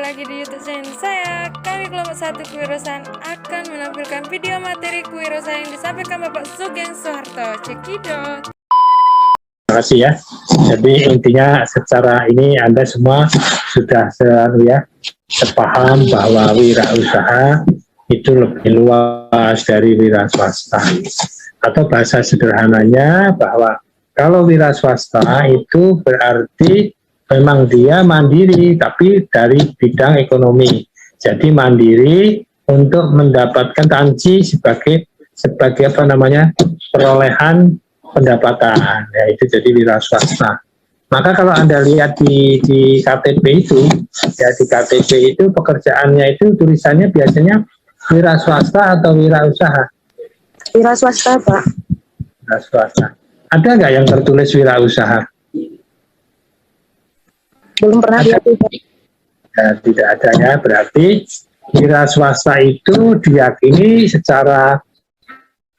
lagi di YouTube channel saya. Kami kelompok 1 Kewirausahaan akan menampilkan video materi kewirausahaan yang disampaikan Bapak Sugeng Soeharto. Cekidot. Terima kasih ya. Jadi intinya secara ini Anda semua sudah sepaham bahwa wirausaha itu lebih luas dari wira swasta. Atau bahasa sederhananya bahwa kalau wira swasta itu berarti memang dia mandiri, tapi dari bidang ekonomi. Jadi mandiri untuk mendapatkan tanci sebagai perolehan pendapatan. Ya, itu jadi wira swasta. Maka kalau Anda lihat di KTP itu, ya di KTP itu pekerjaannya itu tulisannya biasanya wira swasta atau wira usaha? Wira swasta, Pak. Wira swasta. Ada nggak yang tertulis wira usaha? Belum pernah lihat itu. Ya, tidak ada ya, berarti wira swasta itu diyakini secara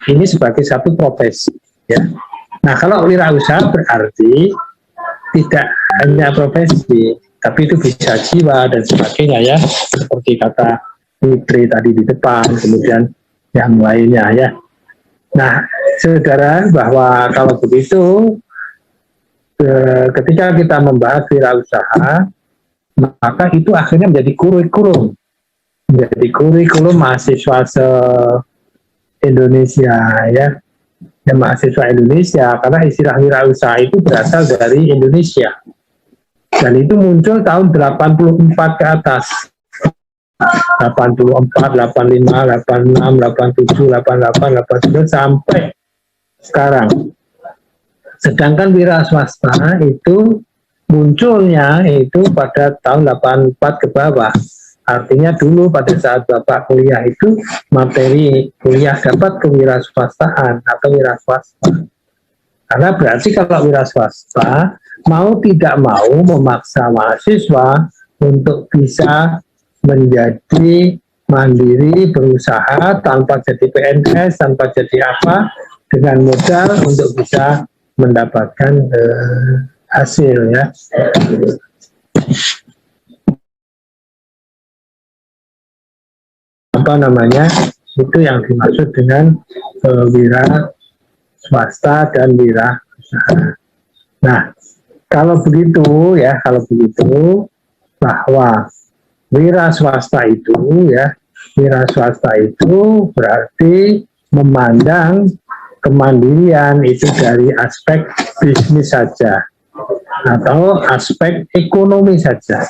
ini sebagai satu profesi ya. Nah, kalau wira usaha berarti tidak hanya profesi, tapi itu bisa jiwa dan sebagainya ya, seperti kata Putri tadi di depan, kemudian yang lainnya ya. Nah, saudara, bahwa kalau begitu ketika kita membahas wirausaha, maka itu akhirnya menjadi kurikulum mahasiswa se-Indonesia ya, mahasiswa Indonesia, karena istilah wirausaha itu berasal dari Indonesia dan itu muncul tahun 84 ke atas, 84, 85, 86, 87, 88, 89 sampai sekarang. Sedangkan wira swasta itu munculnya itu pada tahun 84 ke bawah. Artinya dulu pada saat Bapak kuliah itu materi kuliah dapat kewiraswastaan atau wira swasta. Karena berarti kalau wira swasta mau tidak mau memaksa mahasiswa untuk bisa menjadi mandiri, berusaha tanpa jadi PNS, tanpa jadi apa, dengan modal untuk bisa mendapatkan hasil ya. Apa namanya? Itu yang dimaksud dengan wira swasta dan wira usaha. Nah, kalau begitu ya, bahwa wira swasta itu berarti memandang kemandirian itu dari aspek bisnis saja atau aspek ekonomi saja.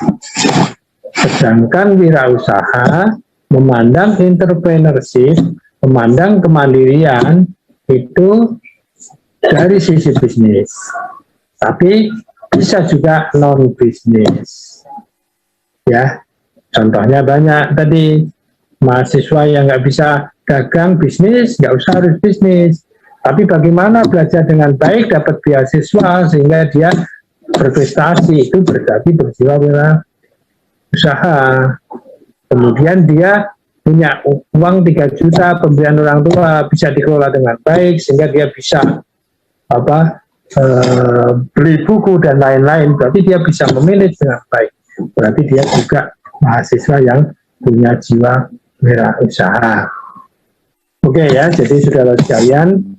Sedangkan wirausaha memandang entrepreneurship, memandang kemandirian itu dari sisi bisnis. Tapi bisa juga non bisnis. Ya, contohnya banyak tadi, mahasiswa yang nggak bisa dagang bisnis, nggak usah harus bisnis. Tapi bagaimana belajar dengan baik, dapat beasiswa sehingga dia berprestasi, itu berarti berjiwa wira usaha. Kemudian dia punya uang 3 juta pemberian orang tua, bisa dikelola dengan baik sehingga dia bisa beli buku dan lain-lain, berarti dia bisa memilih dengan baik. Berarti dia juga mahasiswa yang punya jiwa wira usaha. Oke ya, jadi saudara sekalian,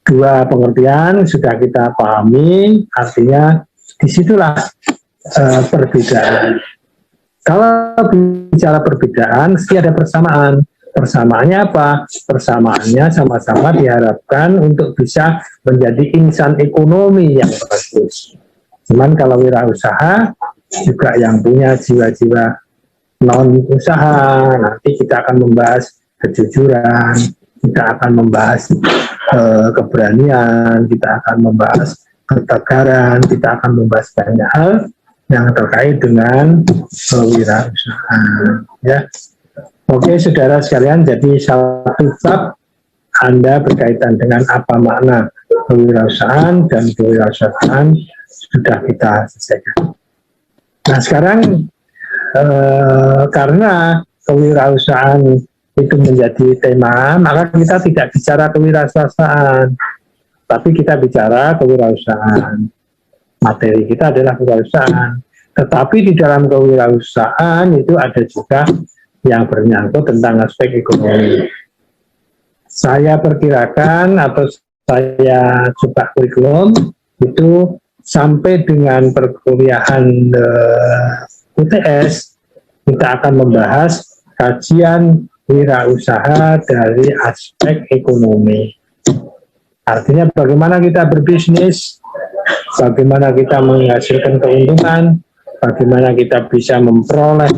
dua pengertian sudah kita pahami, artinya disitulah perbedaan. Kalau bicara perbedaan, mesti ada persamaan. Persamaannya apa? Persamaannya sama-sama diharapkan untuk bisa menjadi insan ekonomi yang bagus. Cuman kalau wirausaha juga yang punya jiwa-jiwa non-usaha, nanti kita akan membahas kejujuran, kita akan membahas keberanian, kita akan membahas ketegaran, kita akan membahas banyak hal yang terkait dengan wirausaha. Ya, oke saudara sekalian, jadi satu bab Anda berkaitan dengan apa makna kewirausahaan dan kewirausahaan sudah kita selesaikan. Nah sekarang karena kewirausahaan itu menjadi tema, maka kita tidak bicara kewirausahaan, tapi kita bicara kewirausahaan. Materi kita adalah kewirausahaan. Tetapi di dalam kewirausahaan itu ada juga yang bernyangkut tentang aspek ekonomi. Saya perkirakan atau saya coba kurikulum itu sampai dengan perkuliahan UTS kita akan membahas kajian wirausaha dari aspek ekonomi. Artinya bagaimana kita berbisnis, bagaimana kita menghasilkan keuntungan, bagaimana kita bisa memperoleh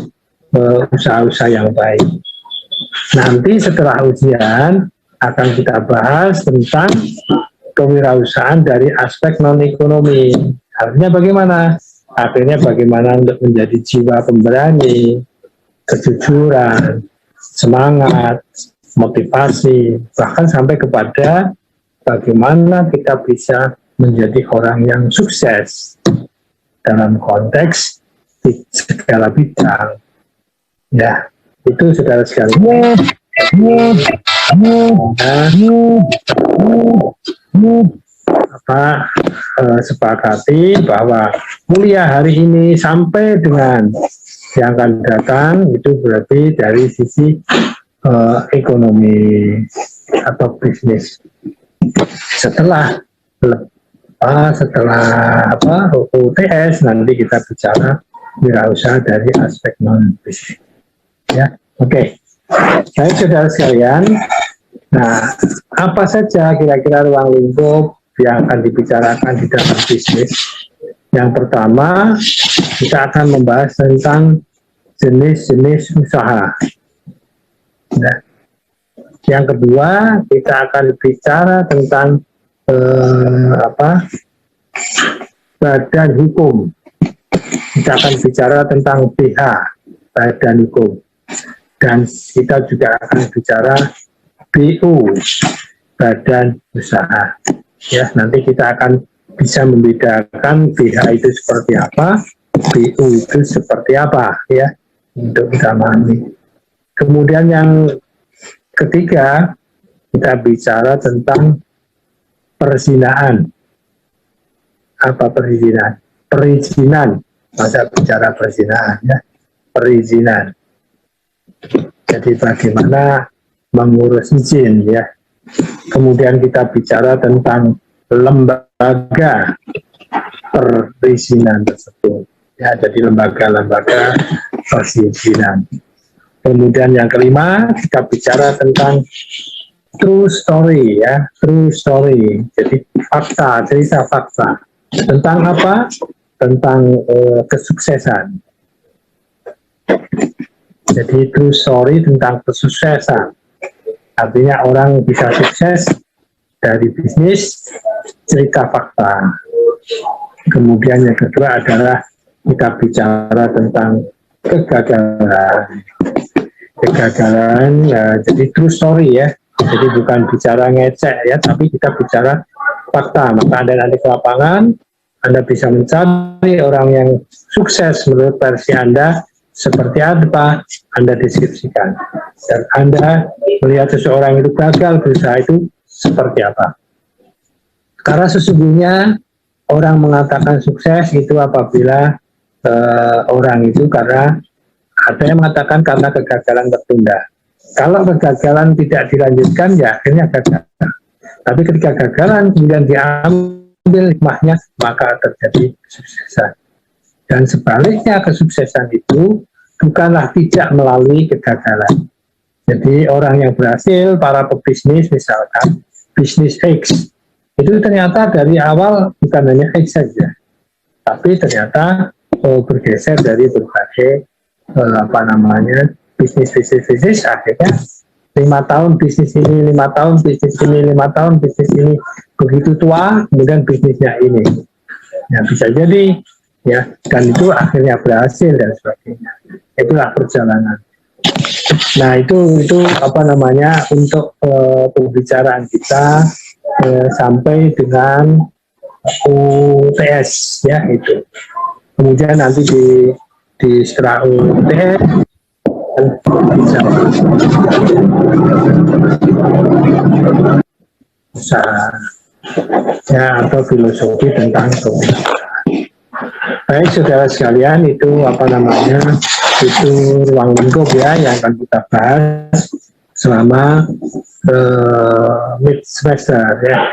usaha-usaha yang baik. Nanti setelah ujian akan kita bahas tentang kewirausahaan dari aspek non-ekonomi. Artinya bagaimana? Akhirnya bagaimana untuk menjadi jiwa pemberani, kejujuran, semangat, motivasi, bahkan sampai kepada bagaimana kita bisa menjadi orang yang sukses dalam konteks di segala bidang. Ya, itu saudara sekalian. Sepakati bahwa kuliah hari ini sampai dengan yang akan datang itu berarti dari sisi ekonomi atau bisnis. Setelah UTS nanti kita bicara wirausaha dari aspek non bisnis. Ya, oke. Baik saudara sekalian. Nah, apa saja kira-kira ruang lingkup yang akan dibicarakan di dalam bisnis? Yang pertama, kita akan membahas tentang jenis-jenis usaha. Nah, yang kedua, kita akan bicara tentang badan hukum. Kita akan bicara tentang BH, badan hukum. Dan kita juga akan bicara BU, badan usaha. Ya, nanti kita akan bisa membedakan BH itu seperti apa, BU itu seperti apa, ya, untuk kita pahami. Kemudian yang ketiga, kita bicara tentang perzinaan. Apa perizinan? Perizinan. Masa bicara perzinaan, ya, perizinan. Jadi bagaimana mengurus izin, ya. Kemudian kita bicara tentang lembaga perizinan tersebut, ya, jadi lembaga-lembaga perizinan. Kemudian yang kelima, kita bicara tentang true story, ya, true story. Jadi fakta, cerita fakta. Tentang apa? Tentang kesuksesan. Jadi true story tentang kesuksesan. Artinya orang bisa sukses dari bisnis, cerita fakta. Kemudian yang kedua adalah kita bicara tentang kegagalan. Kegagalan, jadi true story, ya. Jadi bukan bicara ngecek, ya, tapi kita bicara fakta. Maka Anda nanti ke lapangan, Anda bisa mencari orang yang sukses menurut versi Anda seperti apa, Anda deskripsikan. Dan Anda melihat seseorang itu gagal berusaha itu seperti apa. Karena sesungguhnya orang mengatakan sukses itu apabila orang itu karena ada yang mengatakan karena kegagalan tertunda. Kalau kegagalan tidak dilanjutkan, ya akhirnya gagal. Tapi ketika kegagalan kemudian diambil hikmahnya, maka terjadi kesuksesan. Dan sebaliknya kesuksesan itu bukanlah tidak melalui kegagalan. Jadi orang yang berhasil, para pebisnis misalkan, bisnis X, itu ternyata dari awal bukan hanya X saja, tapi ternyata bergeser dari berbagai bisnis akhirnya 5 tahun bisnis ini, 5 tahun bisnis ini, 5 tahun bisnis ini, begitu tua kemudian bisnisnya ini. Ya bisa jadi, ya, dan itu akhirnya berhasil dan sebagainya. Itulah perjalanan. Nah itu untuk pembicaraan kita sampai dengan UTS, ya, itu. Kemudian nanti di setelah UTS bisa usaha, ya, atau filosofi tentang kewirausahaan. Baik saudara sekalian, itu apa namanya, itu ruang lingkup ya yang akan kita bahas selama mid semester ya.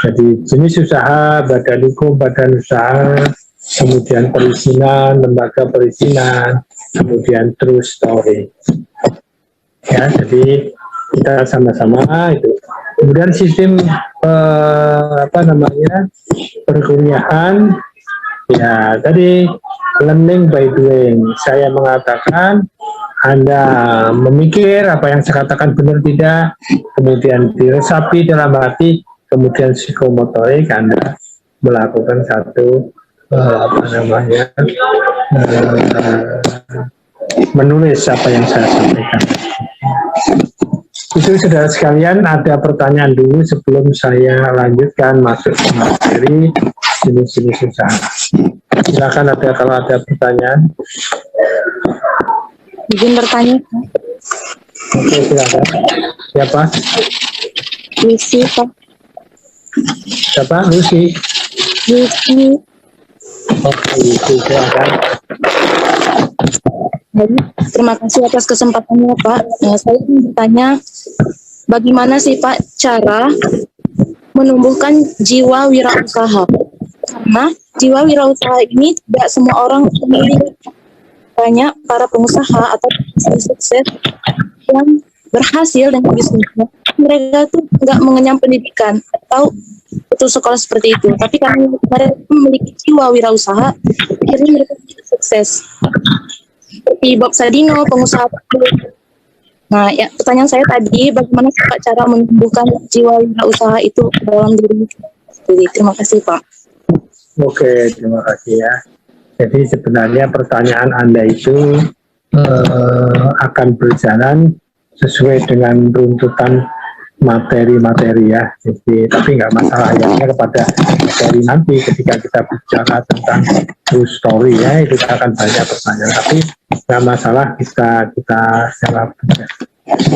Jadi jenis usaha, badan hukum, badan usaha, kemudian perizinan, lembaga perizinan, kemudian true story. Ya, jadi kita sama-sama itu. Kemudian sistem apa namanya, perkuliahan. Ya, tadi learning by doing. Saya mengatakan Anda memikir apa yang saya katakan benar tidak, kemudian diresapi dalam hati, kemudian psikomotorik Anda melakukan satu apa namanya, menulis apa yang saya sampaikan. Itu saudara sekalian, ada pertanyaan dulu sebelum saya lanjutkan masuk ke materi jenis-jenis usaha. Silakan kalau ada pertanyaan. Izin bertanya, Oke, silakan. Siapa? Lucy, Pak. Siapa? Lucy. Lucy. Oke, Lucy, silakan. Jadi, terima kasih atas kesempatannya, Pak. Saya ingin bertanya, bagaimana sih, Pak, cara menumbuhkan jiwa wirausaha? Karena jiwa wirausaha ini tidak semua orang memiliki. Banyak para pengusaha atau bisnis sukses yang berhasil dengan bisnisnya, mereka tuh nggak mengenyam pendidikan atau betul sekolah seperti itu, tapi karena mereka memiliki jiwa wirausaha, akhirnya mereka sukses. Seperti Bob Sadino, pengusaha. Nah, ya, pertanyaan saya tadi, bagaimana sih Pak cara menumbuhkan jiwa wirausaha itu dalam diri? Jadi, terima kasih Pak. Oke, terima kasih ya. Jadi sebenarnya pertanyaan Anda itu akan berjalan sesuai dengan runtutan materi-materi ya. Jadi, tapi nggak masalah ya, kepada materi nanti ketika kita bicara tentang true story ya, itu akan banyak pertanyaan. Tapi nggak masalah, kita jawab.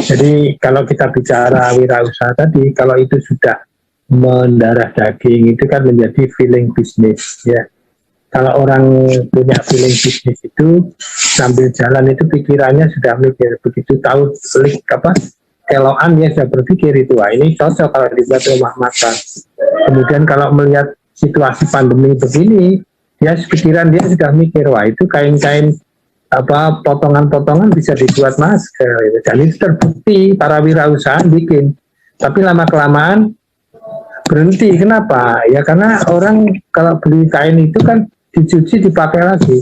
Jadi kalau kita bicara wirausaha tadi, kalau itu sudah mendarah daging, itu kan menjadi feeling bisnis ya. Kalau orang punya feeling bisnis itu sambil jalan itu pikirannya sudah mikir, begitu tahu klik apa keloan dia sudah berpikir itu, wah ini cocok kalau dibuat rumah makan. Kemudian kalau melihat situasi pandemi begini, dia pikiran dia sudah mikir, wah itu kain-kain apa potongan-potongan bisa dibuat masker. Dan itu terbukti para wirausaha bikin, tapi lama kelamaan berhenti. Kenapa? Ya karena orang kalau beli kain itu kan dicuci dipakai lagi.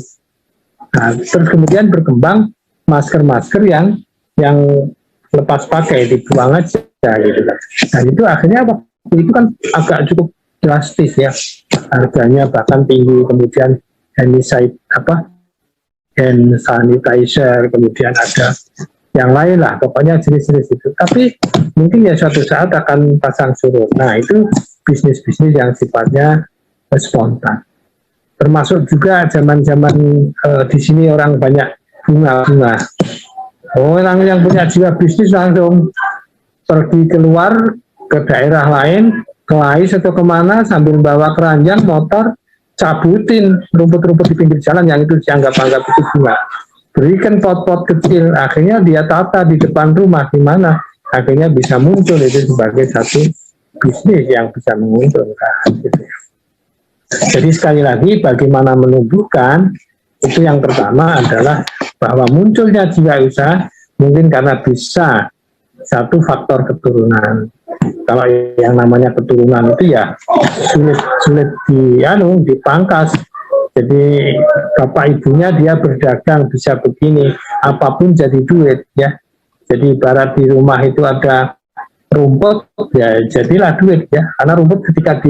Nah, terus kemudian berkembang masker-masker yang lepas pakai dibuang aja gitu kan. Nah itu akhirnya apa? Itu kan agak cukup drastis ya, harganya bahkan tinggi. Kemudian hand sanitizer, kemudian ada yang lain lah, pokoknya jenis-jenis itu. Tapi mungkin ya suatu saat akan pasang surut. Nah itu bisnis-bisnis yang sifatnya spontan. Termasuk juga zaman-zaman di sini orang banyak bunga-bunga. Orang yang punya jiwa bisnis langsung pergi keluar ke daerah lain, ke Lais atau kemana sambil bawa keranjang, motor, cabutin rumput-rumput di pinggir jalan yang itu dianggap-anggap itu bunga. Berikan pot-pot kecil, akhirnya dia tata di depan rumah, di mana akhirnya bisa muncul itu sebagai satu bisnis yang bisa menguntungkan. Gitu. Jadi sekali lagi, bagaimana menumbuhkan, itu yang pertama adalah bahwa munculnya jiwa usaha mungkin karena bisa satu faktor keturunan. Kalau yang namanya keturunan itu ya sulit dipangkas. Jadi bapak ibunya dia berdagang bisa begini, apapun jadi duit ya. Jadi ibarat di rumah itu ada rumput ya jadilah duit ya. Karena rumput ketika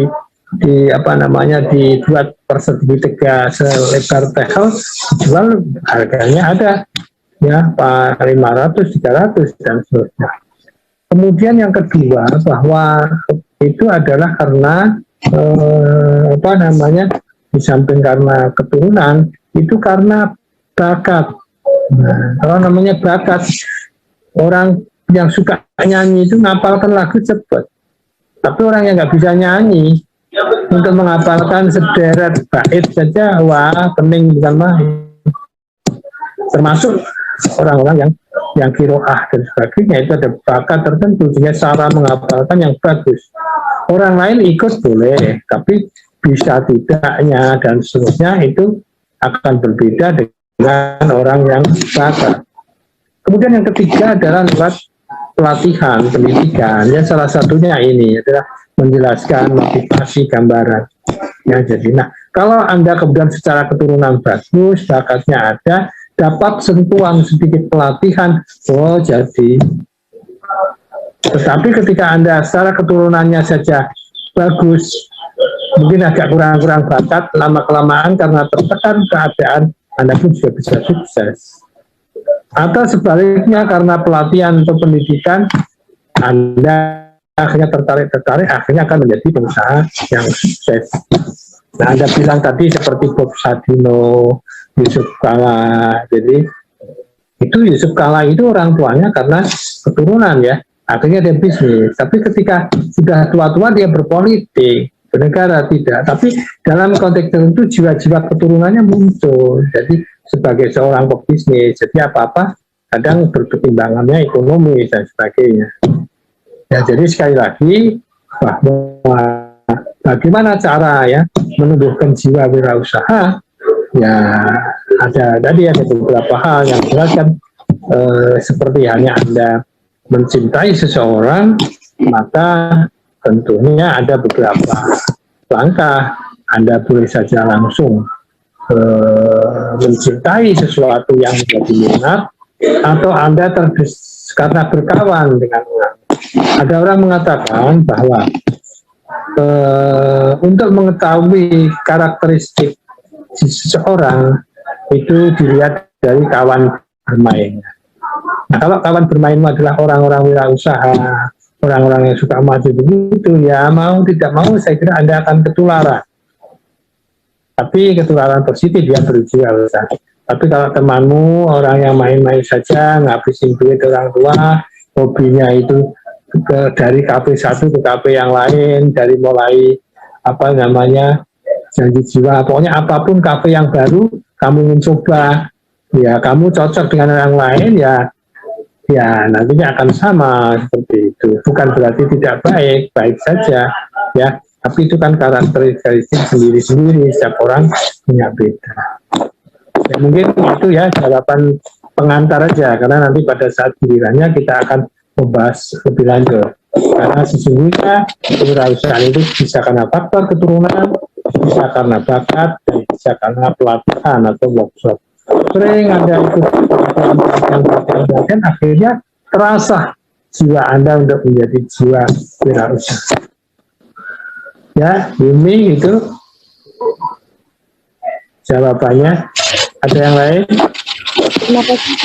dibuat persegi tegak selebar tehel, dijual harganya ada ya 500, 300 dan seterusnya. Kemudian yang kedua bahwa itu adalah karena di samping karena keturunan itu karena bakat. Nah, kalau namanya bakat, orang yang suka nyanyi itu ngapalkan lagu cepat. Tapi orang yang nggak bisa nyanyi untuk menghafalkan sederet bait saja, wah pening bukan main. Termasuk orang-orang yang kiroah dan sebagainya, itu ada bakat tertentu sehingga cara menghafalkan yang bagus. Orang lain ikut boleh, tapi bisa tidaknya dan seterusnya itu akan berbeda dengan orang yang bakat. Kemudian yang ketiga adalah lewat pelatihan, pendidikan. Ya salah satunya ini adalah menjelaskan motivasi gambaran. Ya jadi, nah kalau Anda kemudian secara keturunan bagus, bakatnya ada, dapat sentuhan sedikit pelatihan, oh jadi. Tetapi ketika Anda secara keturunannya saja bagus, mungkin agak kurang-kurang bakat, lama-kelamaan karena tertekan keadaan, Anda pun juga bisa sukses. Atau sebaliknya karena pelatihan atau pendidikan, Anda akhirnya tertarik, akhirnya akan menjadi pengusaha yang sukses. Nah, Anda bilang tadi seperti Bob Sadino, Yusuf Kala, jadi itu Yusuf Kala itu orang tuanya karena keturunan ya, akhirnya dia bisnis. Tapi ketika sudah tua-tua dia berpolitik, bernegara tidak. Tapi dalam konteks tertentu jiwa-jiwa keturunannya muncul. Jadi sebagai seorang pebisnis, jadi apa-apa kadang berketimbangannya ekonomi dan sebagainya. Ya jadi sekali lagi bahwa bagaimana cara ya menumbuhkan jiwa wirausaha, ya ada beberapa hal yang jelaskan, seperti hanya Anda mencintai seseorang, maka tentunya ada beberapa langkah. Anda boleh saja langsung mencintai sesuatu yang menjadi minat, atau Anda karena berkawan dengan orang. Ada orang mengatakan bahwa untuk mengetahui karakteristik seseorang itu dilihat dari kawan bermainnya. Nah, kalau kawan bermainmu adalah orang-orang wirausaha, orang-orang yang suka maju begitu, ya mau tidak mau saya kira Anda akan ketularan. Tapi ketularan positif, dia berwirausaha. Tapi kalau temanmu orang yang main-main saja, ngabisin duit orang tua, hobinya itu dari kafe satu ke kafe yang lain, dari mulai janji jiwa, pokoknya apapun kafe yang baru kamu ingin coba, ya kamu cocok dengan orang lain, ya nantinya akan sama seperti itu. Bukan berarti tidak baik saja ya, tapi itu kan karakteristik sendiri-sendiri, setiap orang punya beda. Ya, mungkin itu ya jawaban pengantar aja, karena nanti pada saat gilirannya kita akan membahas lebih lanjut. Karena sesungguhnya kewirausahaan itu bisa karena faktor keturunan, bisa karena bakat, dan bisa karena pelatihan atau workshop. Sering Anda ikut pelatihan, akhirnya terasa jiwa Anda untuk menjadi jiwa wirausaha. Ya, Yumi itu jawabannya. Ada yang lain? Terima kasih.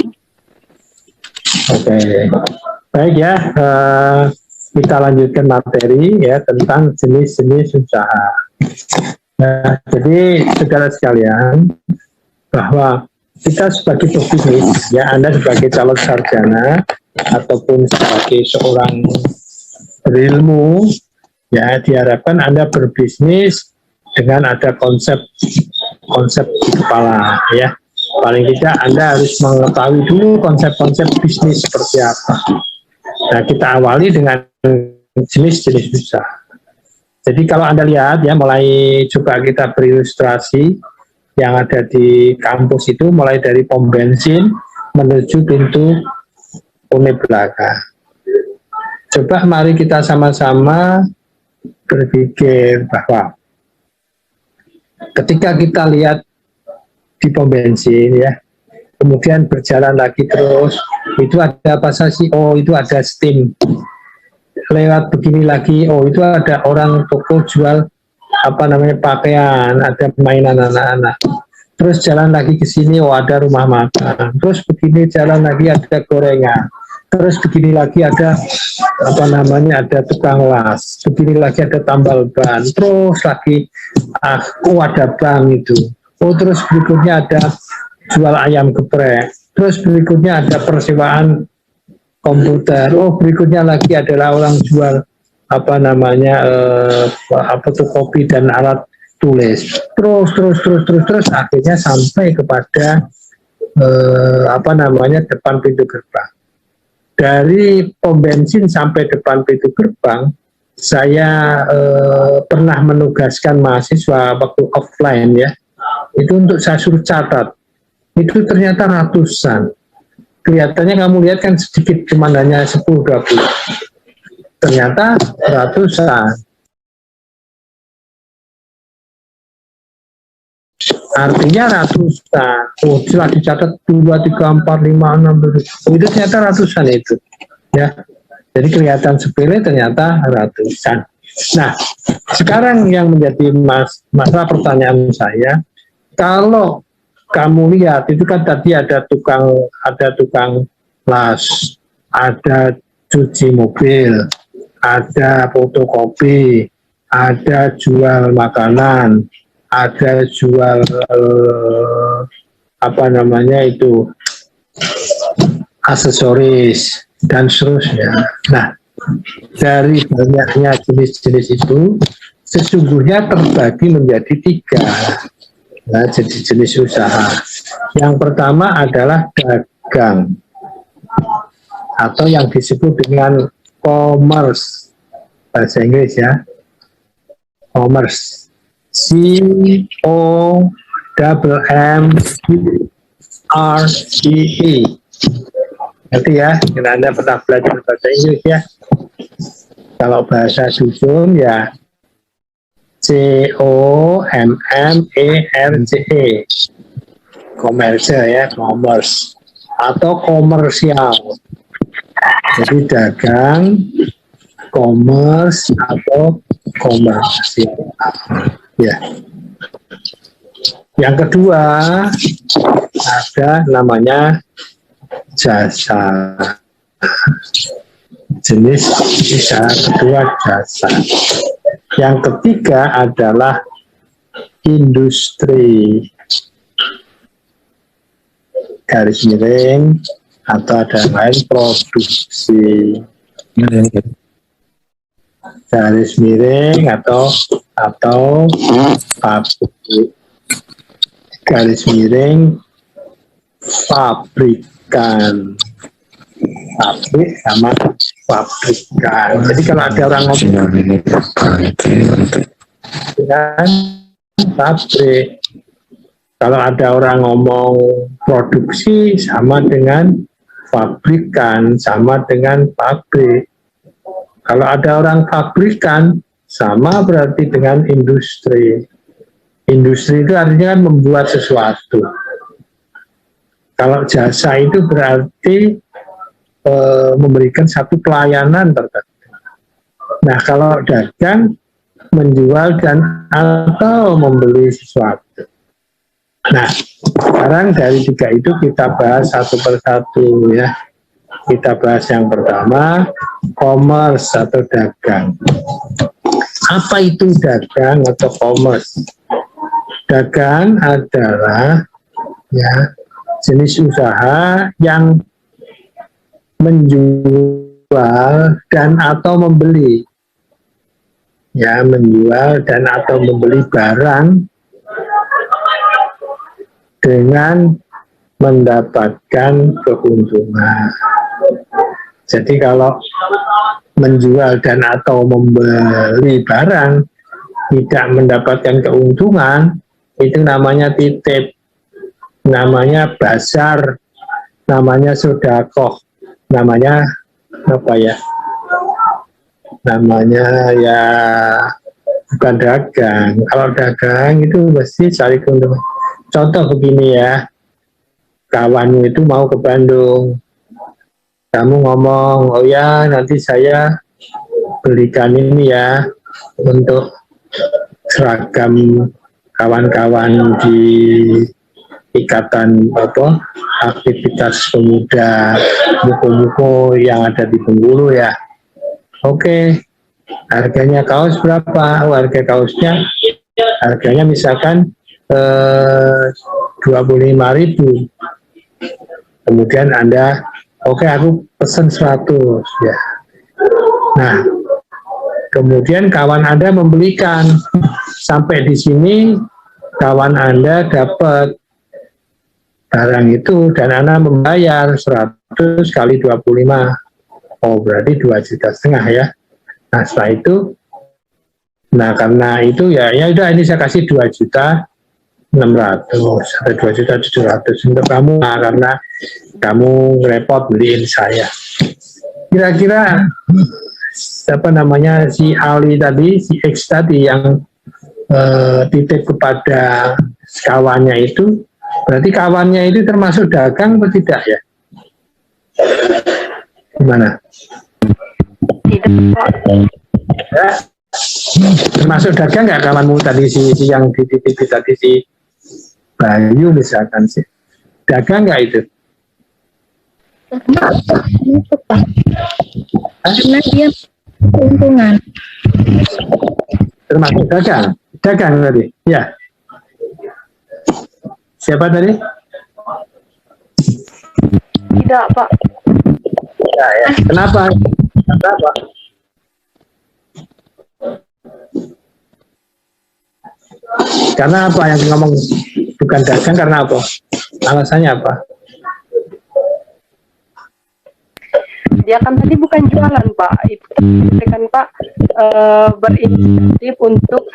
Oke, baik ya. Kita lanjutkan materi ya tentang jenis-jenis usaha. Nah, jadi saudara sekalian, bahwa kita sebagai pebisnis, ya Anda sebagai calon sarjana ataupun sebagai seorang berilmu, ya diharapkan Anda berbisnis dengan ada konsep di kepala, ya. Paling tidak Anda harus mengetahui dulu konsep-konsep bisnis seperti apa. Nah, kita awali dengan jenis-jenis usaha. Jadi kalau Anda lihat ya, mulai coba kita berilustrasi yang ada di kampus itu, mulai dari pom bensin menuju pintu unit belakang. Coba mari kita sama-sama berpikir bahwa ketika kita lihat di pom bensin ya, kemudian berjalan lagi terus, itu ada apa sih? Oh, itu ada steam. Lewat begini lagi, oh itu ada orang toko jual pakaian, ada mainan anak-anak. Terus jalan lagi ke sini, oh ada rumah makan. Terus begini jalan lagi ada gorengan. Terus begini lagi ada ada tukang las. Begini lagi ada tambal ban. Terus lagi ada bank itu. Oh terus berikutnya ada jual ayam geprek. Terus berikutnya ada persewaan komputer. Oh berikutnya lagi adalah orang jual apa namanya kopi dan alat tulis, terus akhirnya sampai kepada apa namanya depan pintu gerbang. Dari pom bensin sampai depan pintu gerbang, saya pernah menugaskan mahasiswa waktu offline ya, itu untuk saya suruh catat, itu ternyata ratusan. Kelihatannya kamu lihat kan sedikit, cuma hanya 10-20, ternyata ratusan. Artinya ratusan. Oh, setelah dicatat 2, 3, 4, 5, 6, itu ternyata ratusan itu. Ya, jadi kelihatan sepele, ternyata ratusan. Nah, sekarang yang menjadi masalah pertanyaan saya, kalau kamu lihat itu kan tadi ada tukang las, ada cuci mobil, ada fotokopi, ada jual makanan, ada jual apa namanya itu aksesoris dan seterusnya. Nah, dari banyaknya jenis-jenis itu sesungguhnya terbagi menjadi 3. Nah, jadi jenis usaha. Yang pertama adalah dagang atau yang disebut dengan commerce, bahasa Inggris ya, commerce, COMMERCE. Nanti ya, kita Anda pernah belajar bahasa Inggris ya. Kalau bahasa dusun ya COMMERCE, komersial ya, commerce atau komersial. Jadi dagang, commerce atau komersial. Ya. Yang kedua ada namanya jasa. Jenis usaha kedua jasa. Yang ketiga adalah industri, garis miring, atau ada yang lain produksi, garis miring atau pabrik, garis miring pabrikan, pabrik sama pabrikan. Jadi kalau ada orang ngomong dengan pabrik, kalau ada orang ngomong produksi sama dengan pabrikan, sama dengan pabrik. Kalau ada orang pabrikan sama berarti dengan industri. Industri itu artinya kan membuat sesuatu. Kalau jasa itu berarti memberikan satu pelayanan tertentu. Nah, kalau dagang menjual dan atau membeli sesuatu. Nah, sekarang dari 3 itu kita bahas satu persatu ya. Kita bahas yang pertama, commerce atau dagang. Apa itu dagang atau commerce? Dagang adalah ya jenis usaha yang menjual dan atau membeli, ya, menjual dan atau membeli barang dengan mendapatkan keuntungan. Jadi kalau menjual dan atau membeli barang tidak mendapatkan keuntungan, itu namanya titip, namanya bazar, namanya sedekah, namanya apa ya? Namanya ya bukan dagang. Kalau dagang itu mesti cari keuntungan. Contoh begini ya, kawanmu itu mau ke Bandung, kamu ngomong, oh ya nanti saya belikan ini ya untuk seragam kawan-kawan di ikatan aktivitas pemuda buku-buku yang ada di Bengkulu ya. Oke, harganya kaos berapa? Harga kaosnya harganya misalkan 25.000. Kemudian Anda, oke, aku pesen 100 ya. Nah, Kemudian kawan Anda membelikan, sampai di sini kawan Anda dapat barang itu dan Anda membayar 100 kali 25. Oh, berarti 2,5 juta ya. Nah, setelah itu, nah karena itu ya udah ini saya kasih 2,600.000 atau 2,700.000 untuk kamu, nah, karena kamu repot beliin saya. Kira-kira siapa namanya si Ali tadi, si X tadi yang titip kepada kawannya itu, berarti kawannya itu termasuk dagang atau tidak ya? Gimana? Tidak. Ya, termasuk dagang nggak kawanmu tadi si yang dititip tadi si Bayu misalkan sih, dagang nggak itu? Karena dia keuntungan. Termasuk dagang tadi, ya. Siapa tadi? Tidak, Pak. Ya. Kenapa? Karena apa yang ngomong bukan dagang, karena apa? Alasannya apa? Dia kan tadi bukan jualan, Pak. Itu kan Pak berinisiatif untuk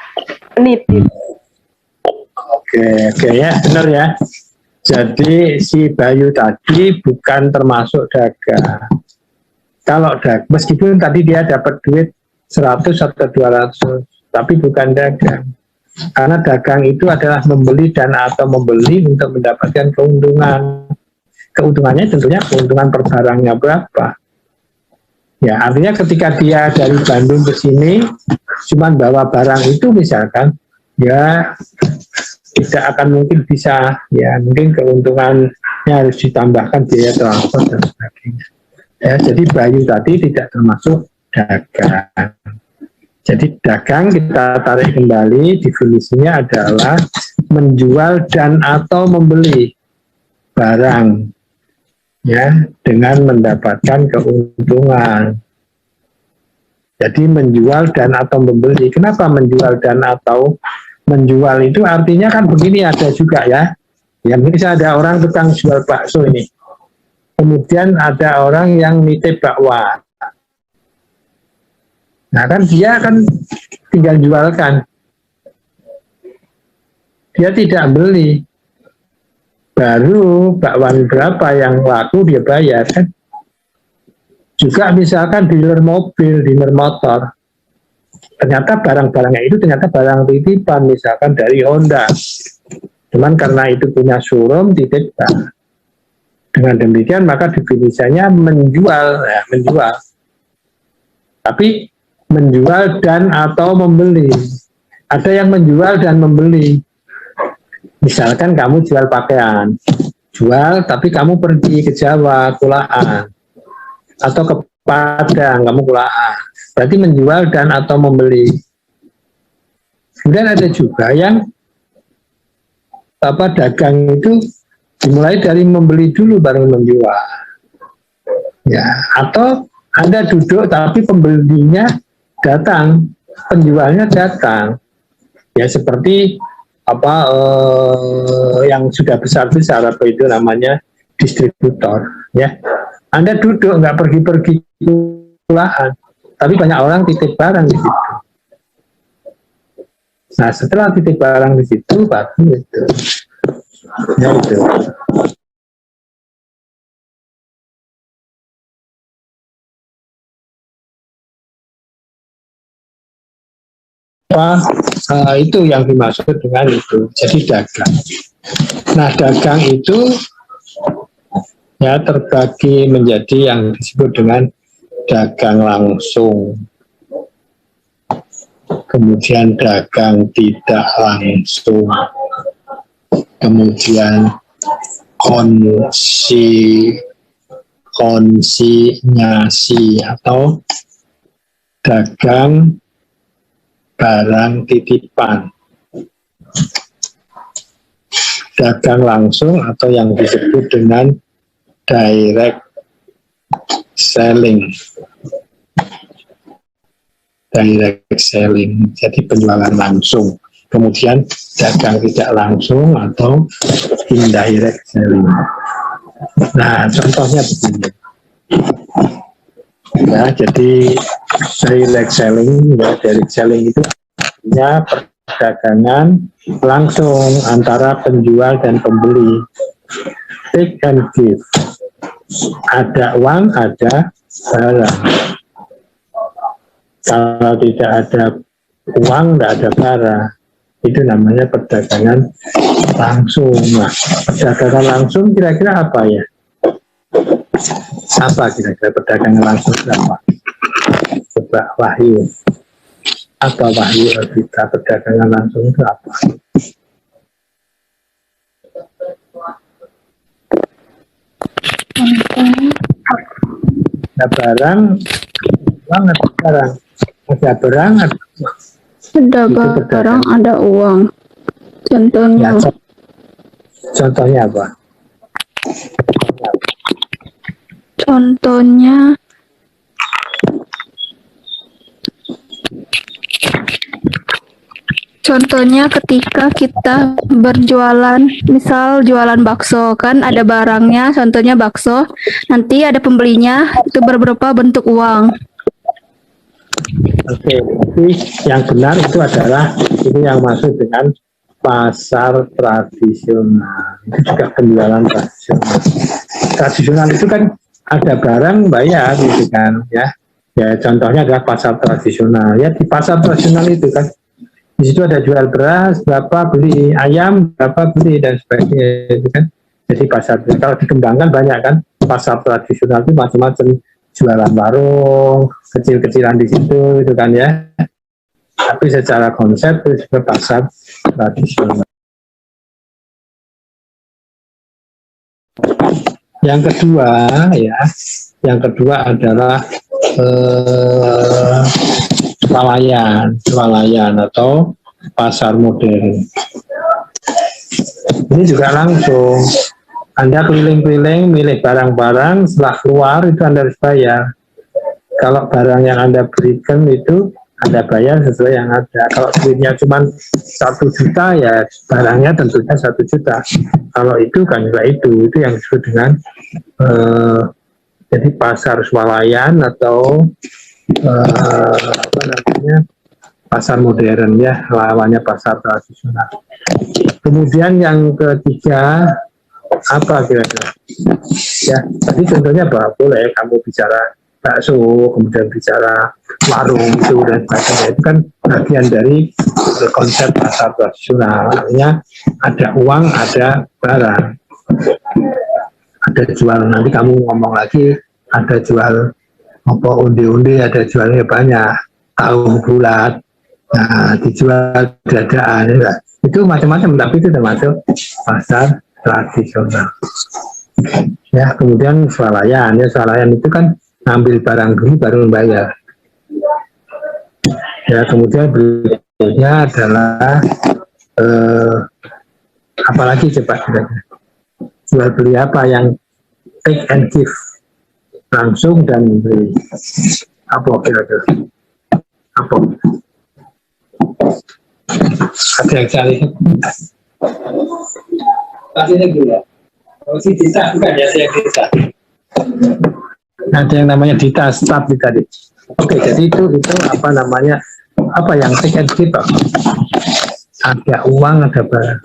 menitip. Oke ya, benar ya. Jadi si Bayu tadi bukan termasuk dagang. Kalau meskipun tadi dia dapat duit 100 atau 200, tapi bukan dagang. Karena dagang itu adalah membeli dan atau membeli untuk mendapatkan keuntungan. Keuntungannya tentunya keuntungan per barangnya berapa. Ya, artinya ketika dia dari Bandung ke sini cuma bawa barang itu misalkan, ya tidak akan mungkin bisa, ya mungkin keuntungannya harus ditambahkan biaya transport dan sebagainya. Ya, jadi Bayu tadi tidak termasuk dagang. Jadi dagang kita tarik kembali, definisinya adalah menjual dan atau membeli barang, ya, dengan mendapatkan keuntungan. Jadi menjual dan atau membeli. Kenapa menjual dan atau? Menjual itu artinya kan begini, ada juga ya. Ya mungkin ada orang tukang jual bakso ini. Kemudian ada orang yang nitip bakwan. Nah kan dia kan tinggal jualkan. Dia tidak beli. Baru bakwan berapa yang laku dia bayar kan. Juga misalkan dealer mobil, dealer motor, ternyata barang-barangnya itu ternyata barang titipan, misalkan dari Honda, cuman karena itu punya showroom titipkan. Dengan demikian maka definisinya menjual, ya, menjual. Tapi menjual dan atau membeli. Ada yang menjual dan membeli. Misalkan kamu jual pakaian, jual tapi kamu pergi ke Jawa, Kulaan, atau ke Padang, kamu Kulaan. Berarti menjual dan atau membeli. Kemudian ada juga yang dagang itu dimulai dari membeli dulu baru menjual. Ya, atau Anda duduk tapi pembelinya datang, penjualnya datang. Ya seperti yang sudah besar-besar, apa itu namanya distributor. Ya, Anda duduk nggak pergi-pergi Kulaan. Tapi banyak orang titip barang di situ. Nah, setelah titip barang di situ, baru itu. Ya, itu. Itu yang dimaksud dengan itu. Jadi dagang. Nah, dagang itu ya terbagi menjadi yang disebut dengan dagang langsung, kemudian dagang tidak langsung, kemudian konsinyasi atau dagang barang titipan. Dagang langsung atau yang disebut dengan direct selling. direct selling, jadi penjualan langsung. Kemudian dagang tidak langsung atau indirect selling. Nah, contohnya begini. Ya, jadi direct selling, ya, direct selling itu artinya perdagangan langsung antara penjual dan pembeli. Take and give. Ada uang, ada barang. Kalau tidak ada uang, tidak ada barang. Itu namanya perdagangan langsung. Nah, perdagangan langsung kira-kira apa ya? Apa kira-kira perdagangan langsung apa? Coba Wahyu. Apa Wahyu kita perdagangan langsung itu apa? Ada barang, uang ada barang. Ada barang, ada uang. Ada barang, ada uang. Contohnya, Ya, contohnya apa? Contohnya ketika kita berjualan, misal jualan bakso, kan ada barangnya, contohnya bakso, nanti ada pembelinya, itu beberapa bentuk uang. Oke, jadi yang benar itu adalah ini yang masuk dengan pasar tradisional. Itu juga penjualan tradisional. Tradisional itu kan ada barang bayar gitu kan, ya. Ya contohnya adalah pasar tradisional. Ya di pasar tradisional itu kan di situ ada jual beras berapa, beli ayam berapa, beli dan sebagainya itu kan. Jadi pasar, kalau dikembangkan banyak kan pasar tradisional itu macam-macam, jualan warung kecil-kecilan di situ itu kan ya. Tapi secara konsep itu juga pasar tradisional. Yang kedua ya, yang kedua adalah swalayan atau pasar modern. Ini juga langsung. Anda keliling-keliling, milih barang-barang, setelah keluar itu Anda harus bayar. Kalau barang yang Anda berikan itu Anda bayar sesuai yang ada. Kalau duitnya cuma 1 juta, ya barangnya tentunya 1 juta. Kalau itu kan juga itu yang disebut dengan jadi pasar swalayan atau apa namanya, pasar modern ya, lawannya pasar tradisional. Kemudian yang ketiga apa kira-kira? Ya, tadi contohnya apa? Boleh kamu bicara bakso, kemudian bicara warung itu dan sebagainya. Itu kan bagian dari konsep pasar tradisional. Artinya ada uang, ada barang, ada jual. Nanti kamu ngomong lagi ada jual apa undi-undi, ada jualnya banyak, tahu bulat, nah dijual dadaan ya. Itu macam-macam, tapi itu termasuk pasar tradisional. Ya, kemudian swalayan, ya swalayan itu kan ngambil barang dulu baru membayar. Ya, kemudian berikutnya adalah apalagi coba kira-kira jual beli apa yang take and give, langsung dan beli. Apa kira-kira? Apa? Ada yang cari? Pastinya gila. Oh, si Dita bukan ya, saya Dita. Ada yang namanya Dita Staf tadi. Oke, jadi itu apa namanya? Apa yang take and give? Ada uang, ada barang.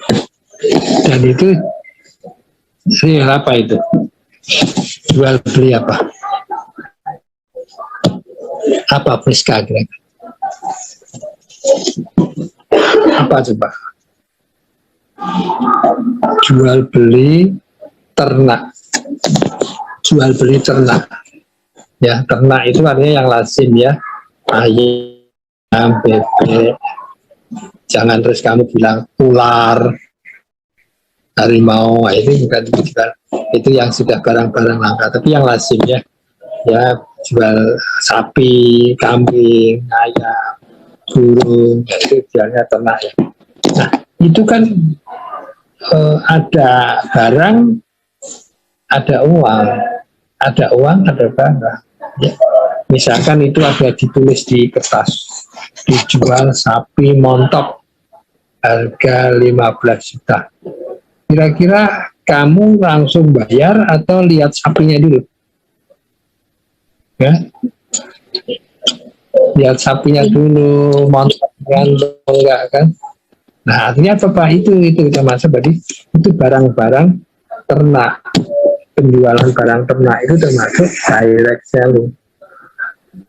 Dan itu apa itu? Jual beli apa? Apa Priska kira-kira? Apa coba? Jual beli ternak. Jual beli ternak. Ya, ternak itu artinya yang lazim ya. Ayam, bebek. Jangan terus kamu bilang ular, harimau. Itu bukan itu yang sudah barang-barang langka, tapi yang lazim ya. Ya, jual sapi, kambing, ayam, burung, itu jualnya ternak ya. Nah, itu kan ada barang, ada uang, ada barang. Ya. Misalkan itu ada ditulis di kertas, dijual sapi montok harga 15 juta. Kira-kira kamu langsung bayar atau lihat sapinya dulu? Ya, lihat sapinya dulu, montok kan atau enggak kan? Nah, artinya apa Pak? Itu kita masuk berarti itu barang-barang ternak. Penjualan barang ternak itu termasuk direct selling.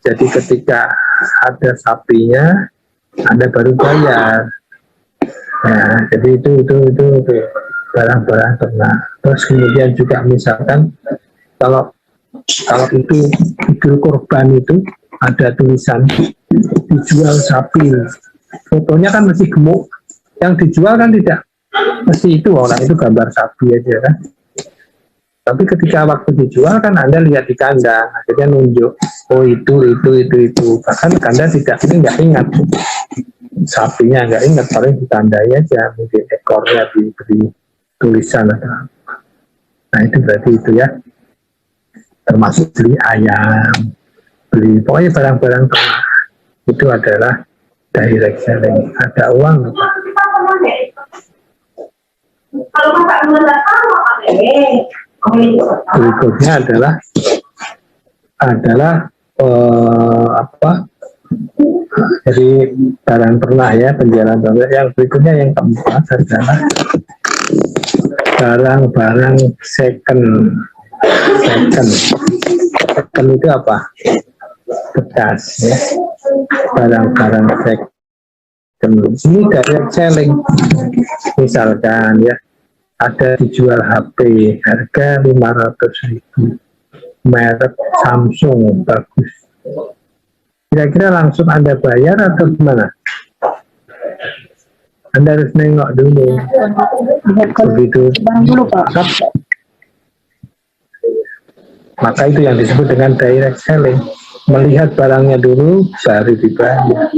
Jadi ketika ada sapinya, Anda baru bayar. Nah, jadi itu barang-barang ternak. Terus kemudian juga misalkan kalau itu idul kurban itu ada tulisan dijual sapi, fotonya kan mesti gemuk. Yang dijual kan tidak mesti itu, orang itu gambar sapi aja kan. Tapi ketika waktu dijual kan Anda lihat di kandang, akhirnya nunjuk, oh itu. Bahkan Anda nggak ingat sapinya, nggak ingat, paling ditandai aja, mungkin ekornya diberi tulisan atau apa. Nah itu berarti itu ya, termasuk beli ayam, beli pokoknya barang-barang ternak itu adalah direct selling. Ada uang apa? Berikutnya adalah jadi barang ternak ya, penjualan ternak. Yang berikutnya yang keempat adalah barang-barang second itu apa? Bekas ya, barang-barang second. Ini direct selling. Misalkan ya, ada dijual HP harga 500.000, merek Samsung bagus. Kira-kira langsung Anda bayar atau gimana? Anda harus nengok dulu. Begitu. Maka itu yang disebut dengan direct selling. Melihat barangnya dulu, baru dibayar.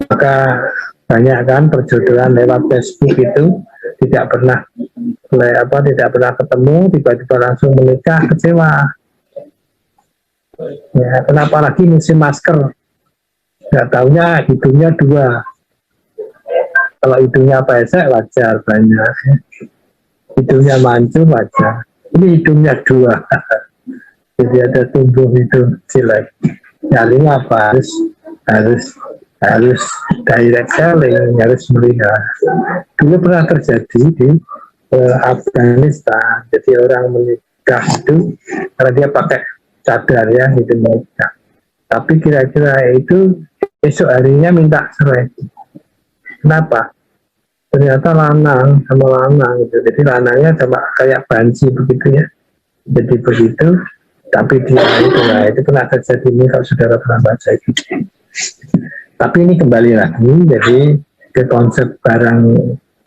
Maka banyak kan perjodohan lewat Facebook itu tidak pernah ketemu, tiba-tiba langsung menikah, kecewa. Ya, kenapa lagi ngisi masker? Nggak taunya hidungnya 2. Kalau hidungnya pesek wajar banyak. Hidungnya mancung wajar. Ini hidungnya 2. Jadi ada tumbuh itu jelek. Nyarinya apa? Harus direct selling, harus melihat. Dulu pernah terjadi di Afghanistan. Jadi orang menikah itu karena dia pakai cadar ya, itu menikah. Tapi kira-kira itu esok harinya minta cerai. Kenapa? Ternyata lanang sama lanang gitu. Jadi lanangnya sama kayak banci begitu ya. Jadi begitu, tapi dia itu pernah terjadi ini kalau saudara pernah baca itu. Tapi ini kembali lagi, jadi ke konsep barang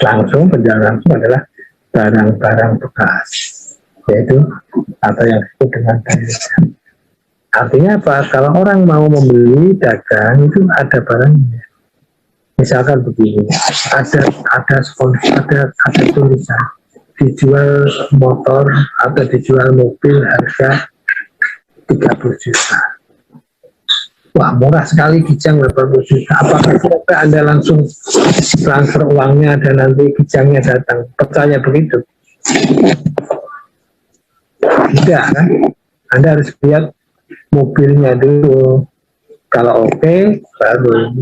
langsung, penjualan langsung adalah barang-barang bekas, yaitu atau yang disebut dengan dagang. Artinya apa? Kalau orang mau membeli dagang itu ada barangnya. Misalkan begini, ada tulisan dijual motor atau dijual mobil harga 30 juta. Wah, murah sekali, kijang 80 juta. Apakah Anda langsung transfer uangnya dan nanti kijangnya datang? Percaya begitu? Tidak kan? Anda harus lihat mobilnya dulu. Kalau oke, baru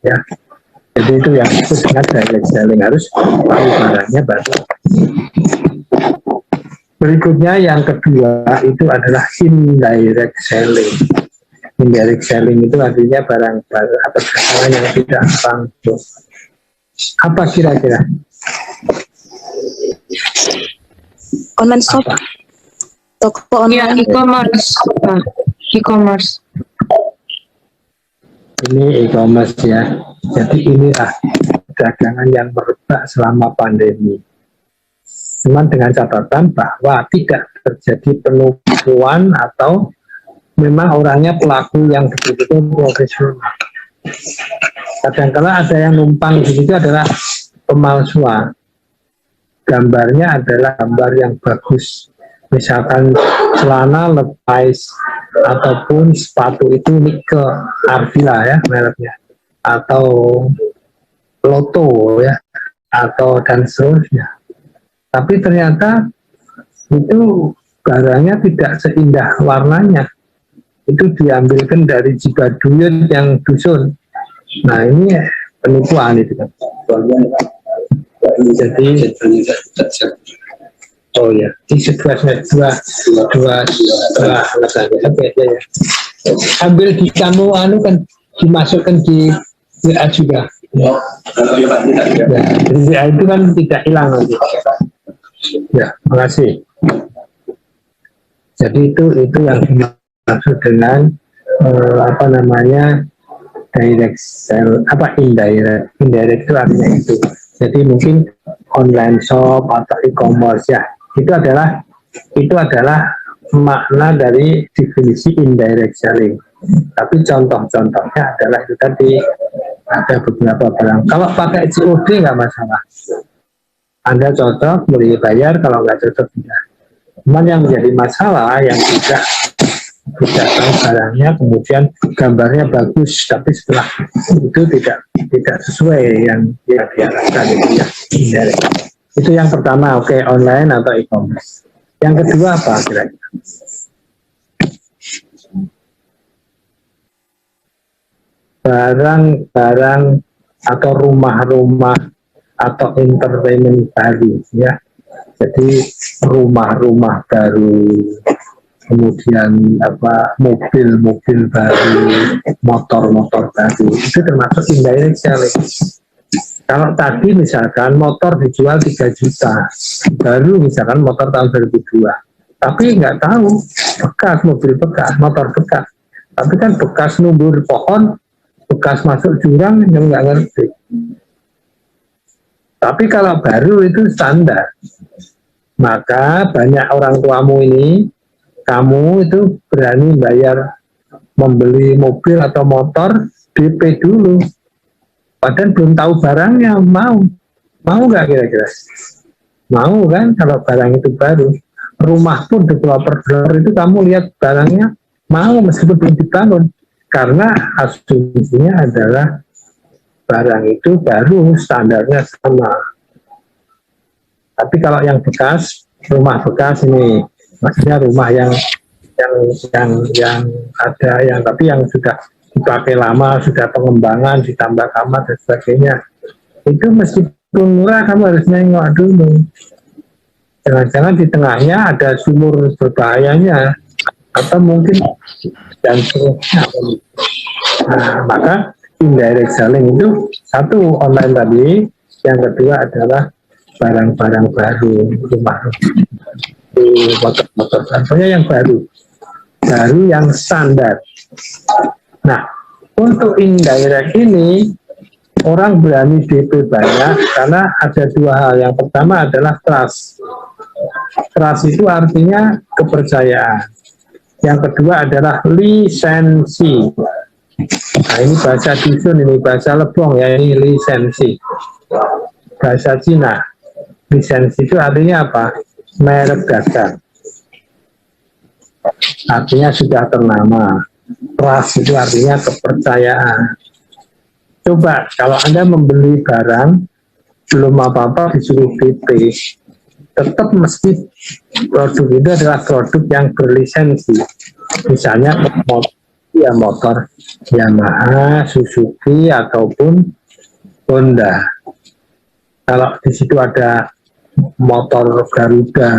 ya. Jadi itu yang disebut dengan direct selling, harus tahu barangnya baru. Berikutnya yang kedua itu adalah indirect selling. Indirect selling itu artinya barang-barang atau barang yang tidak langsung. Apa kira-kira? Online shop. Apa? Toko Ya, online. e-commerce. Ini e-commerce ya. Jadi inilah dagangan yang merebak selama pandemi. Cuman dengan catatan bahwa tidak terjadi penipuan atau memang orangnya pelaku yang betul-betul profesional. Kadang-kala ada yang numpang di situ adalah pemalsuan. Gambarnya adalah gambar yang bagus, Misalkan celana levi's ataupun sepatu itu Nike, Ardila ya mereknya, atau Lotto ya, atau dan seterusnya. Tapi ternyata itu barangnya tidak seindah warnanya. Itu diambilkan dari Jibaduyut yang dusun. Nah ini penipuan itu kan. Jadi oh ya, di dua ya. Ambil di kamu kan dimasukkan di WA juga. Ya, di WA itu kan tidak hilang nanti. Ya, makasih. Jadi itu yang dimaksud dengan direct sell, indirect itu artinya itu. Jadi mungkin online shop atau e-commerce ya. Itu adalah makna dari definisi indirect selling. Tapi contoh-contohnya adalah itu tadi, ada beberapa barang. Kalau pakai COD nggak masalah. Anda cocok, boleh bayar, kalau nggak cocok tidak. Cuman yang menjadi masalah yang tidak tahu barangnya, kemudian gambarnya bagus, tapi setelah itu tidak sesuai yang diharapkan itu ya. Indirect. Itu yang pertama, oke, online atau e-commerce. Yang kedua apa kira-kira? Barang-barang atau rumah-rumah atau entertainment baru ya. Jadi rumah-rumah baru, kemudian mobil-mobil baru, motor-motor baru, itu termasuk indirect selling. Kalau tadi misalkan motor dijual 3 juta, baru misalkan motor tahun 2002, tapi nggak tahu bekas, mobil bekas, motor bekas, tapi kan bekas numbur pohon, bekas masuk jurang, yang nggak ngerti. Tapi kalau baru itu standar, maka banyak orang tuamu ini, kamu itu berani bayar membeli mobil atau motor DP dulu. Padahal belum tahu barangnya, mau nggak kira-kira? Mau kan kalau barang itu baru. Rumah pun developer itu kamu lihat barangnya, mau meskipun belum dibangun. Karena asumsinya adalah barang itu baru, standarnya sama. Tapi kalau yang bekas, rumah bekas ini, maksudnya rumah yang ada, tapi yang sudah dipakai lama, sudah pengembangan, ditambah kamar dan sebagainya, itu meskipun murah kamu harus nengok dulu. Jangan-jangan di tengahnya ada sumur berbahayanya, atau mungkin dan seterusnya. Nah, maka indirect selling itu satu online tadi, yang kedua adalah barang-barang baru, rumah, motor-motor, contohnya yang baru yang standar. Nah, untuk indirect ini orang berani DP banyak karena ada dua hal. Yang pertama adalah trust. Trust itu artinya kepercayaan. Yang kedua adalah lisensi. Nah, ini bahasa dusun, ini bahasa lebong ya, ini lisensi. Bahasa Cina. Lisensi itu artinya apa? Merek dagang. Artinya sudah ternama. Trust itu artinya kepercayaan. Coba kalau Anda membeli barang belum apa-apa disuruh DP, tetap mesti produk itu adalah produk yang berlisensi. Misalnya motor Yamaha, Suzuki ataupun Honda. Kalau di situ ada motor Garuda,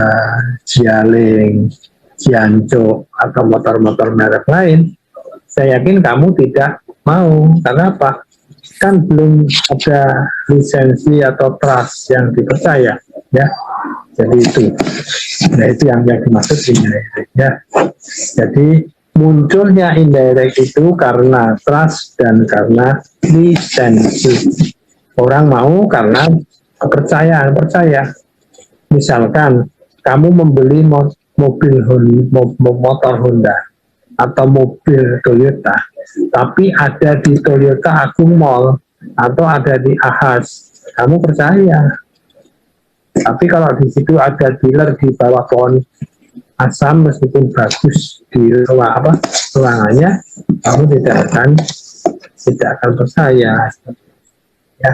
Jialing, Jianco atau motor-motor merek lain, saya yakin kamu tidak mau. Karena apa? Kan belum ada lisensi atau trust yang dipercaya, ya. Jadi itu, nah itu yang dimaksud indirect, ya. Jadi munculnya indirect itu karena trust dan karena lisensi. Orang mau karena kepercayaan, percaya. Misalkan kamu membeli motor Honda atau mobil Toyota, tapi ada di Toyota Agung Mall atau ada di Ahas, kamu percaya. Tapi kalau di situ ada dealer di bawah pohon asam meskipun bagus di ruangannya, kamu tidak akan percaya. Ya.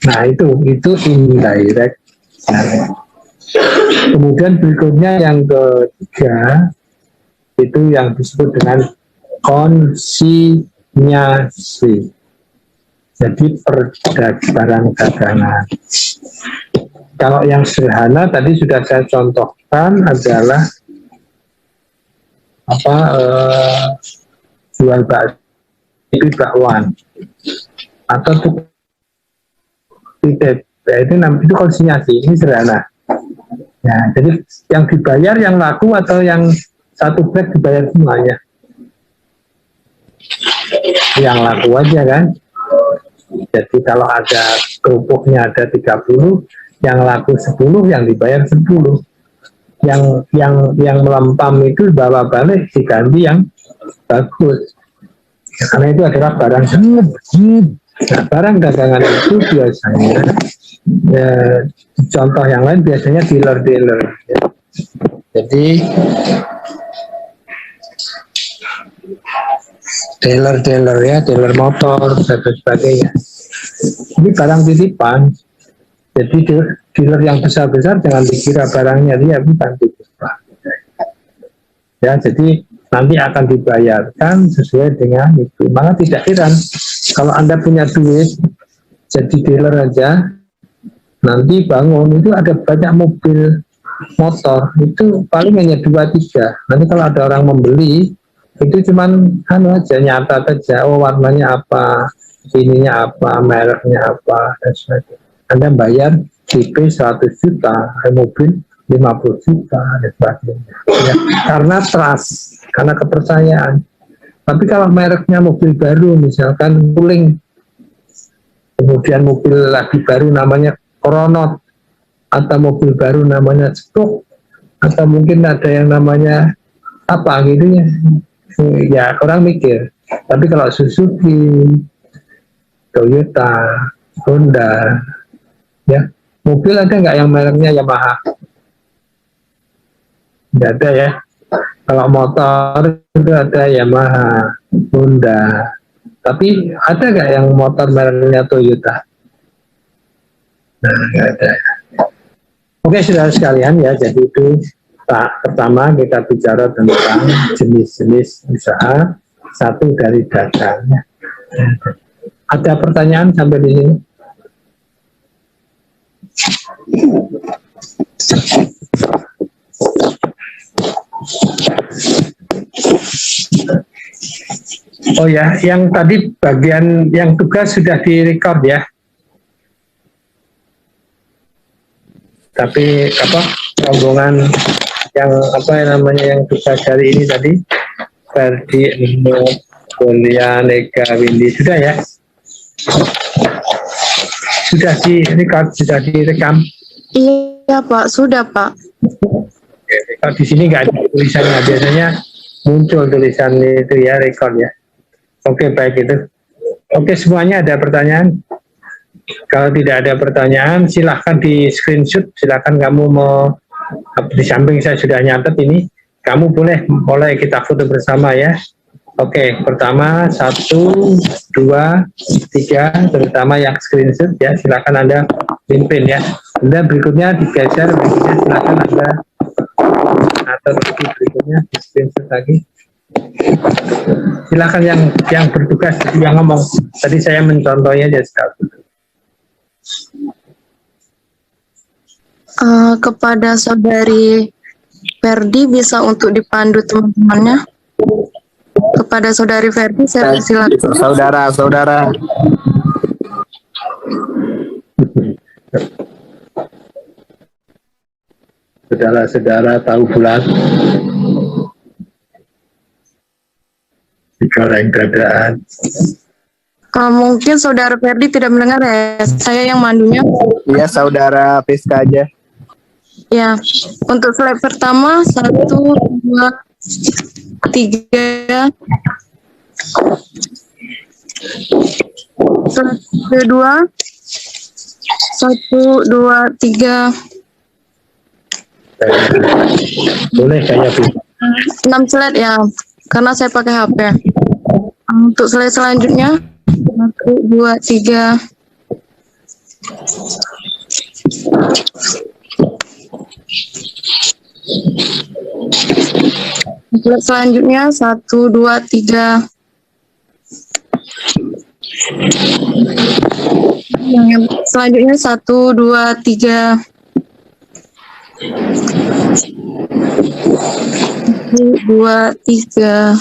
Nah itu indirect. Kemudian berikutnya yang ketiga itu yang disebut dengan konsinyasi. Jadi barang dagangan. Kalau yang sederhana tadi sudah saya contohkan adalah jual bakwan atau titip. Itu konsinyasi, ini sederhana. Ya, jadi yang dibayar yang laku atau yang satu bag dibayar semuanya? Yang laku aja kan. Jadi kalau ada kerupuknya ada 30, yang laku 10, yang dibayar 10. Yang melempam itu bawa balik diganti yang bagus. Ya, karena itu adalah barang dagangan. Nah, barang dagangan itu biasanya contoh yang lain biasanya dealer-dealer. Ya. Jadi dealer ya, dealer motor dan sebagainya. Ini barang titipan. Jadi dealer yang besar-besar jangan dikira barangnya dia, bukan titipan. Ya, jadi nanti akan dibayarkan sesuai dengan itu. Maka tidak heran kalau Anda punya duit jadi dealer aja, nanti bangun itu ada banyak mobil motor, itu paling hanya 2-3. Nanti kalau ada orang membeli itu cuman aja nyata saja, oh warnanya apa, ininya apa, mereknya apa, dan sebagainya. Anda bayar DP 100 juta, mobil 50 juta, dan sebagainya. Ya, karena trust, karena kepercayaan. Tapi kalau mereknya mobil baru, misalkan Wuling, kemudian mobil lagi baru namanya Coronot, atau mobil baru namanya Spoke, atau mungkin ada yang namanya apa gitu ya orang mikir. Tapi kalau Suzuki, Toyota, Honda, ya mobil ada nggak yang mereknya Yamaha? Tidak ada ya. Kalau motor itu ada Yamaha, Honda. Tapi ada nggak yang motor mereknya Toyota? Nah, nggak ada. Oke, saudara sekalian ya, jadi itu pertama kita bicara tentang jenis-jenis usaha, satu dari dagang. Ada pertanyaan sampai di sini? Oh ya, yang tadi bagian yang tugas sudah direkod ya. Tapi rombongan yang namanya yang tugas hari ini tadi, Ferdi, Eno, Bolia, Nega, Windy, sudah ya? Sudah direkod, sudah direkam? Iya Pak, sudah Pak. Kalau di sini nggak ada tulisannya, biasanya muncul tulisan itu ya, rekod ya. Oke, baik itu. Oke, semuanya ada pertanyaan? Kalau tidak ada pertanyaan, silahkan di screenshot, silahkan kamu mau, di samping saya sudah nyatet ini, kamu boleh mulai kita foto bersama ya. Oke, pertama 1, 2, 3, terutama yang screenshot ya, silahkan Anda pimpin ya. Kemudian berikutnya digeser, berikutnya silahkan Anda atau berikutnya di screenshot lagi. Silahkan yang bertugas yang ngomong. Tadi saya mencontohnya aja sekali. Kepada saudari Ferdi bisa untuk dipandu teman-temannya. Kepada saudari Ferdi saya persilakan. Saudara-saudara. Saudara-saudara tahu bulat. Digoreng dadaan. Mungkin saudara Ferdi tidak mendengar ya. Saya yang mandunya. Iya, saudara Fiska aja. Ya, untuk slide pertama 1, 2, 3. Slide kedua 1, 2, 3. Boleh kayak gitu. 6 slide ya, karena saya pakai HP. Untuk slide selanjutnya, 1, 2, 3. Slide selanjutnya 1, 2, 3. Yang selanjutnya 1, 2, 3. 1, 2, 3.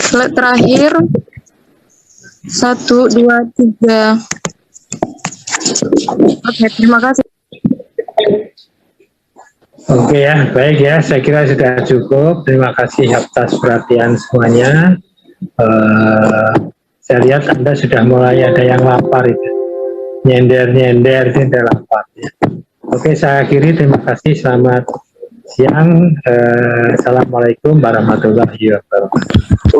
Slide terakhir 1, 2, 3. Oke, terima kasih. Oke ya, baik ya. Saya kira sudah cukup. Terima kasih atas perhatian semuanya. Saya lihat Anda sudah mulai ada yang lapar itu. Nyender-nyender itu udah lapar ya. Oke, saya akhiri. Terima kasih. Selamat siang. Assalamualaikum warahmatullahi wabarakatuh.